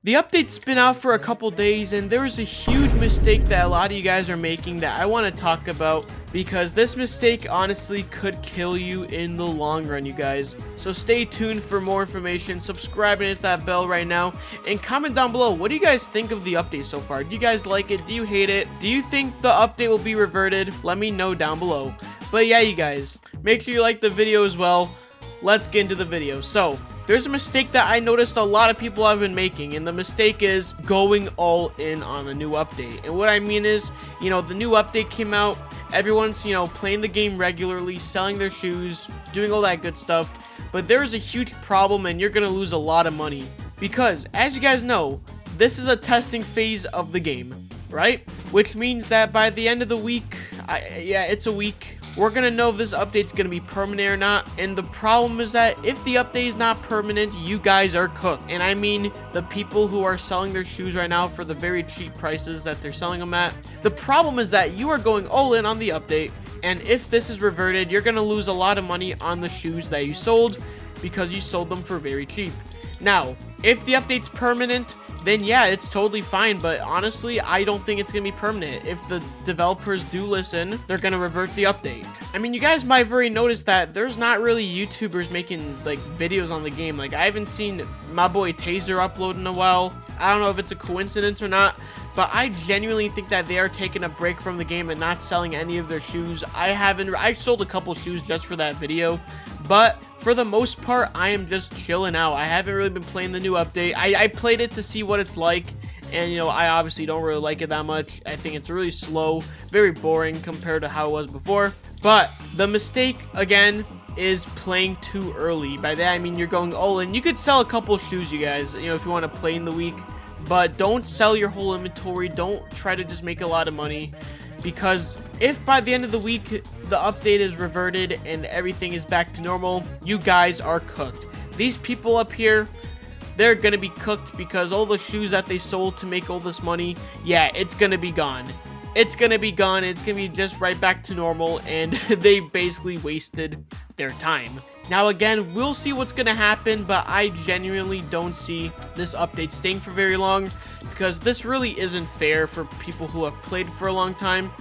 The update's been out for a couple days, and there is a huge mistake that a lot of you guys are making that I want to talk about, because this mistake honestly could kill you in the long run, you guys. So stay tuned for more information, subscribe and hit that bell right now, and comment down below, what do you guys think of the update so far? Do you guys like it? Do you hate it? Do you think the update will be reverted? Let me know down below. But yeah, you guys, make sure you like the video as well. Let's get into the video. So there's a mistake that I noticed a lot of people have been making, and the mistake is going all in on the new update. And what I mean is, the new update came out, everyone's, playing the game regularly, selling their shoes, doing all that good stuff, but there's a huge problem and you're gonna lose a lot of money, because as you guys know, this is a testing phase of the game, right? Which means that by the end of the week, it's a week, we're gonna know if this update's gonna be permanent or not. And the problem is that if the update is not permanent, you guys are cooked. And I mean the people who are selling their shoes right now for the very cheap prices that they're selling them at. The problem is that you are going all in on the update, and if this is reverted, you're gonna lose a lot of money on the shoes that you sold because you sold them for very cheap. Now, if the update's permanent, then yeah, it's totally fine, but honestly, I don't think it's gonna be permanent. If the developers do listen, they're gonna revert the update. I mean, you guys might have already noticed that there's not really YouTubers making, like, videos on the game. Like, I haven't seen my boy Taser upload in a while. I don't know if it's a coincidence or not, but I genuinely think that they are taking a break from the game and not selling any of their shoes. I sold a couple shoes just for that video, but for the most part, I am just chilling out. I haven't really been playing the new update. I played it to see what it's like, and I obviously don't really like it that much. I think it's really slow, very boring compared to how it was before. But the mistake, again, is playing too early. By that, I mean you're going all in. You could sell a couple shoes, you guys, if you want to play in the week, but don't sell your whole inventory. Don't try to just make a lot of money, because if by the end of the week the update is reverted and everything is back to normal, you guys are cooked. These people up here, they're gonna be cooked, because all the shoes that they sold to make all this money, yeah, it's gonna be gone. It's gonna be gone. It's gonna be just right back to normal, and they basically wasted their time. Now again, we'll see what's gonna happen, but I genuinely don't see this update staying for very long, because this really isn't fair for people who have played for a long time,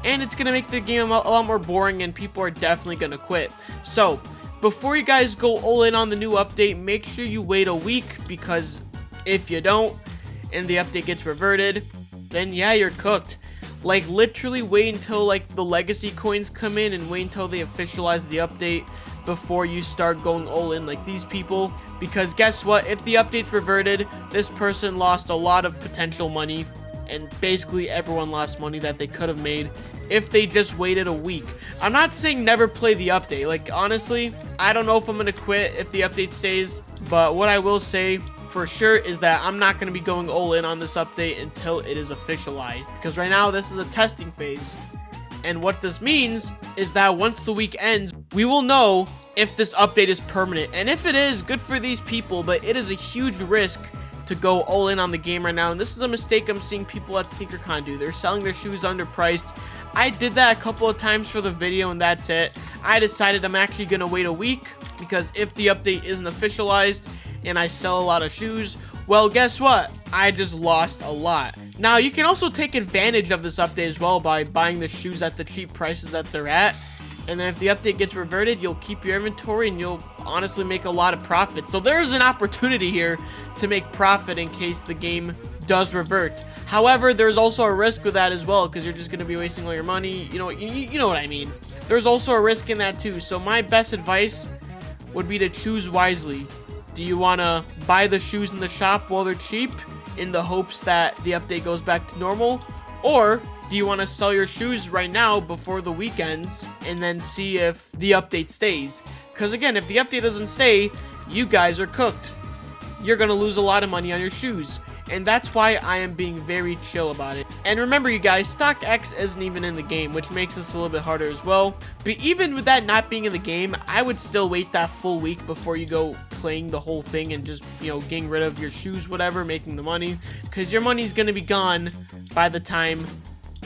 and it's gonna make the game a lot more boring, and people are definitely gonna quit. So before you guys go all in on the new update, make sure you wait a week, because if you don't and the update gets reverted, then yeah, you're cooked. Like, literally wait until the legacy coins come in, and wait until they officialize the update before you start going all in like these people, because guess what, if the update's reverted, this person lost a lot of potential money, and basically everyone lost money that they could have made if they just waited a week. I'm not saying never play the update. Like, honestly, I don't know if I'm gonna quit if the update stays, but what I will say for sure is that I'm not going to be going all in on this update until it is officialized, because right now this is a testing phase. And what this means is that once the week ends, we will know if this update is permanent. And if it is, good for these people, but it is a huge risk to go all in on the game right now. And this is a mistake I'm seeing people at SneakerCon do. They're selling their shoes underpriced. I did that a couple of times for the video, and that's it. I decided I'm actually going to wait a week, because if the update isn't officialized and I sell a lot of shoes, well, guess what? I just lost a lot. Now, you can also take advantage of this update as well by buying the shoes at the cheap prices that they're at. And then if the update gets reverted, you'll keep your inventory and you'll honestly make a lot of profit. So there's an opportunity here to make profit in case the game does revert. However, there's also a risk with that as well, because you're just going to be wasting all your money. You know what I mean. There's also a risk in that too. So my best advice would be to choose wisely. Do you want to buy the shoes in the shop while they're cheap in the hopes that the update goes back to normal? Or do you want to sell your shoes right now before the weekends and then see if the update stays? Because again, if the update doesn't stay, you guys are cooked. You're going to lose a lot of money on your shoes. And that's why I am being very chill about it. And remember, you guys, StockX isn't even in the game, which makes this a little bit harder as well. But even with that not being in the game, I would still wait that full week before you go playing the whole thing and just, getting rid of your shoes, whatever, making the money. Because your money's going to be gone by the time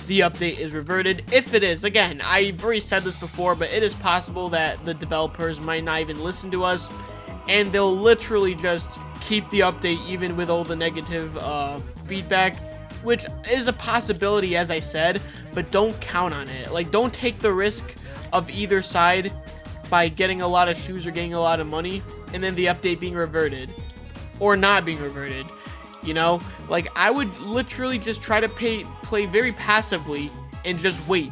the update is reverted. If it is, again, I've already said this before, but it is possible that the developers might not even listen to us, and they'll literally just keep the update even with all the negative feedback, which is a possibility, as I said, but don't count on it. Like, don't take the risk of either side by getting a lot of shoes or getting a lot of money and then the update being reverted or not being reverted. You know, like, I would literally just try to play very passively and just wait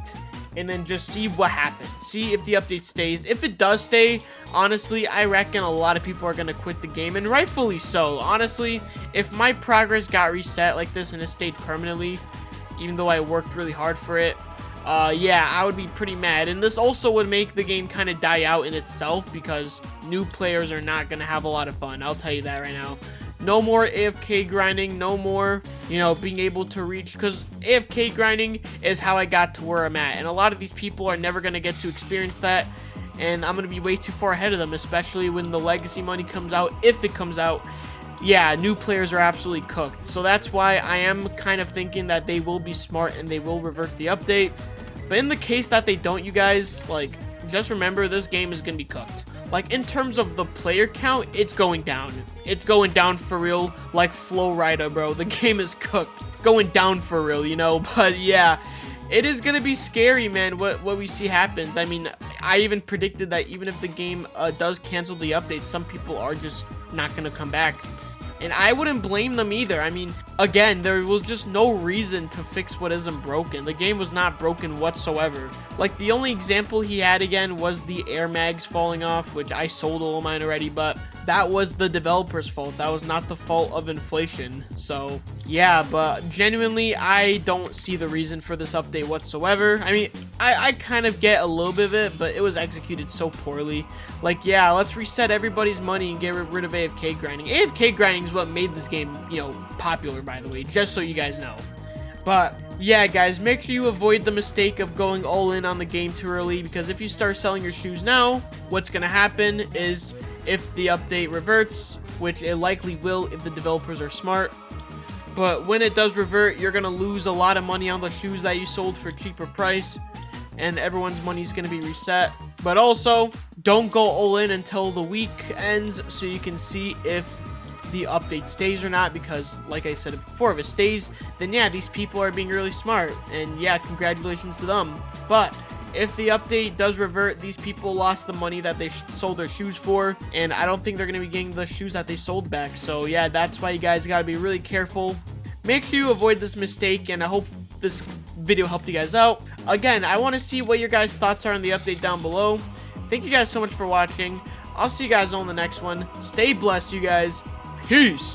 and then just see what happens. See if the update stays. If it does stay, honestly, I reckon a lot of people are going to quit the game, and rightfully so. Honestly, if my progress got reset like this and it stayed permanently, even though I worked really hard for it, yeah, I would be pretty mad. And this also would make the game kind of die out in itself, because new players are not going to have a lot of fun. I'll tell you that right now. No more AFK grinding, no more, you know, being able to reach, because AFK grinding is how I got to where I'm at, and a lot of these people are never going to get to experience that, and I'm going to be way too far ahead of them, especially when the legacy money comes out, if it comes out. Yeah, new players are absolutely cooked, so that's why I am kind of thinking that they will be smart and they will revert the update. But in the case that they don't, you guys, like, just remember, this game is going to be cooked. Like, in terms of the player count, it's going down. It's going down for real, like Flow Rida, bro. The game is cooked. It's going down for real, you know? But yeah, it is going to be scary, man, what we see happens. I mean, I even predicted that even if the game does cancel the update, some people are just not going to come back. And I wouldn't blame them either. I mean, again, there was just no reason to fix what isn't broken. The game was not broken whatsoever. Like, the only example he had again was the air mags falling off, which I sold all of mine already, but that was the developer's fault. That was not the fault of inflation. So, yeah, but genuinely, I don't see the reason for this update whatsoever. I mean, I kind of get a little bit of it, but it was executed so poorly. Like, yeah, let's reset everybody's money and get rid of AFK grinding. AFK grinding is what made this game, you know, popular, by the way, just so you guys know. But yeah, guys, make sure you avoid the mistake of going all in on the game too early, because if you start selling your shoes now, what's going to happen is, if the update reverts, which it likely will if the developers are smart, but when it does revert, you're going to lose a lot of money on the shoes that you sold for cheaper price, and everyone's money is going to be reset. But also, don't go all in until the week ends so you can see if the update stays or not, because like I said before, if it stays, then yeah, these people are being really smart, and yeah, congratulations to them. But if the update does revert, these people lost the money that they sold their shoes for, and I don't think they're going to be getting the shoes that they sold back. So yeah, that's why you guys got to be really careful. Make sure you avoid this mistake, and I hope this video helped you guys out. Again, I want to see what your guys' thoughts are on the update down below. Thank you guys so much for watching. I'll see you guys on the next one. Stay blessed, you guys. Peace.